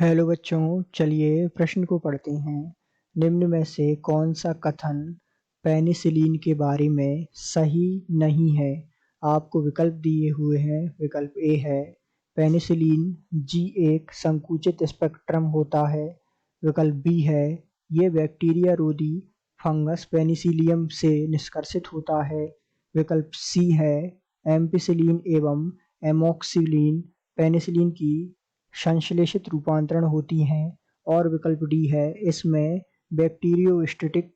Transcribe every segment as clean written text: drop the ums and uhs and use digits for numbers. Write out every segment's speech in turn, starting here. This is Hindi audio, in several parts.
हेलो बच्चों, चलिए प्रश्न को पढ़ते हैं। निम्न में से कौन सा कथन पेनिसिलिन के बारे में सही नहीं है? आपको विकल्प दिए हुए हैं। विकल्प ए है पेनिसिलिन जी एक संकुचित स्पेक्ट्रम होता है। विकल्प बी है ये बैक्टीरिया रोधी फंगस पेनिसिलियम से निष्कर्षित होता है। विकल्प सी है एम्पिसिलिन एवं एमोक्सिलिन पेनिसिलिन की संश्लेषित रूपांतरण होती हैं। और विकल्प डी है इसमें बैक्टीरियोस्टैटिक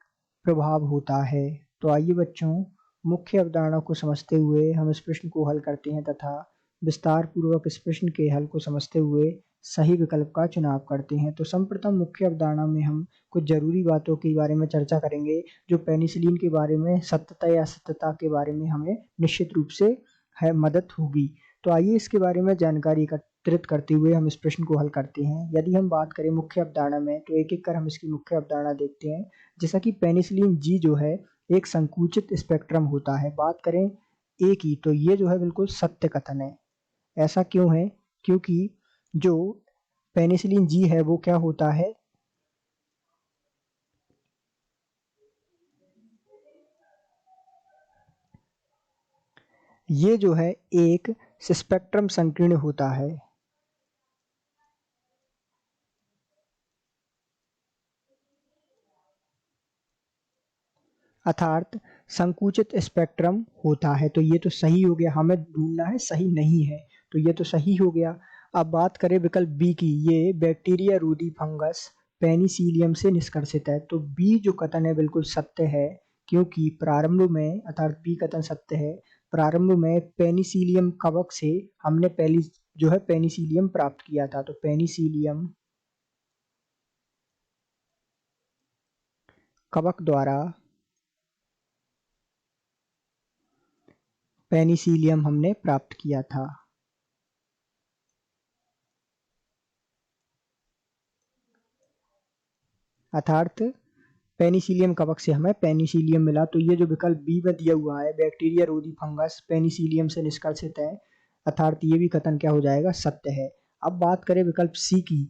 प्रभाव होता है। तो आइए बच्चों, मुख्य अवधारणा को समझते हुए हम इस प्रश्न को हल करते हैं तथा विस्तार पूर्वक इस प्रश्न के हल को समझते हुए सही विकल्प का चुनाव करते हैं। तो सर्वप्रथम मुख्य अवधारणा में हम कुछ जरूरी बातों के बारे में चर्चा करेंगे जो पेनिसिलिन के बारे में सत्यता या असत्यता के बारे में हमें निश्चित रूप से है मदद होगी। तो आइए इसके बारे में जानकारी एकत्रित करते हुए हम इस प्रश्न को हल करते हैं। यदि हम बात करें मुख्य अवधारणा में तो एक एक कर हम इसकी मुख्य अवधारणा देखते हैं। जैसा कि पेनिसिलिन जी जो है एक संकुचित स्पेक्ट्रम होता है। बात करें ए की तो ये जो है बिल्कुल सत्य कथन है। ऐसा क्यों है? क्योंकि जो पेनिसिलिन जी है वो क्या होता है, ये जो है एक स्पेक्ट्रम संकीर्ण होता है। अर्थात संकुचित स्पेक्ट्रम होता है। तो ये तो सही हो गया, हमें ढूंढना है सही नहीं है, तो ये तो सही हो गया। अब बात करें विकल्प बी की, ये बैक्टीरिया रोधी फंगस पेनिसिलियम से निष्कर्षित है। तो बी जो कथन है बिल्कुल सत्य है, क्योंकि प्रारंभ में, अर्थात बी कथन सत्य है, प्रारंभ में पेनिसिलियम कवक से हमने पहली जो है पेनिसिलियम प्राप्त किया था। तो पेनिसिलियम कवक द्वारा पेनिसिलियम हमने प्राप्त किया था। अर्थात पेनिसिलियम कवक से हमें पेनिसिलियम मिला। तो ये जो विकल्प बी में दिया हुआ है बैक्टीरिया रोधी फंगस पेनिसिलियम से निष्कर्षित है, अर्थात ये भी कथन क्या हो जाएगा, सत्य है। अब बात करें विकल्प सी की,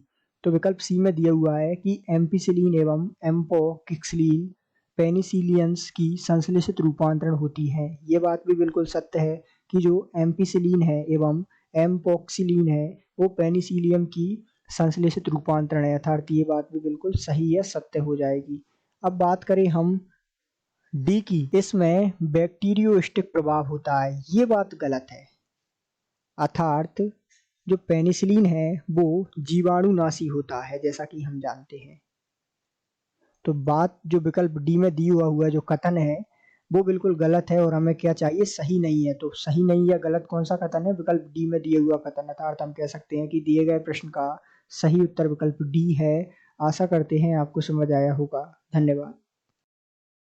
तो विकल्प सी में दिया हुआ है कि एम्पिसिलिन एवं एम्पोक्सिलिन पेनिसिलियंस की संश्लेषित रूपांतरण होती है। ये बात भी बिल्कुल सत्य है कि जो एम्पिसिलिन है एवं एम्पोक्सिलिन है वो पेनिसिलियम की संश्लेषित रूपांतरण है, अर्थात ये बात भी बिल्कुल सही है, सत्य हो जाएगी। अब बात करें हम डी की, इसमें बैक्टीरियोस्टिक प्रभाव होता है, ये बात गलत है। अर्थात जो पेनिसिलिन है वो जीवाणुनाशी होता है, जैसा कि हम जानते हैं। तो बात जो विकल्प डी में दी हुआ जो कथन है वो बिल्कुल गलत है और हमें क्या चाहिए, सही नहीं है। तो सही नहीं या गलत कौन सा कथन है, विकल्प डी में दिया हुआ कथन। अर्थात हम कह सकते हैं कि दिए गए प्रश्न का सही उत्तर विकल्प डी है। आशा करते हैं आपको समझ आया होगा। धन्यवाद।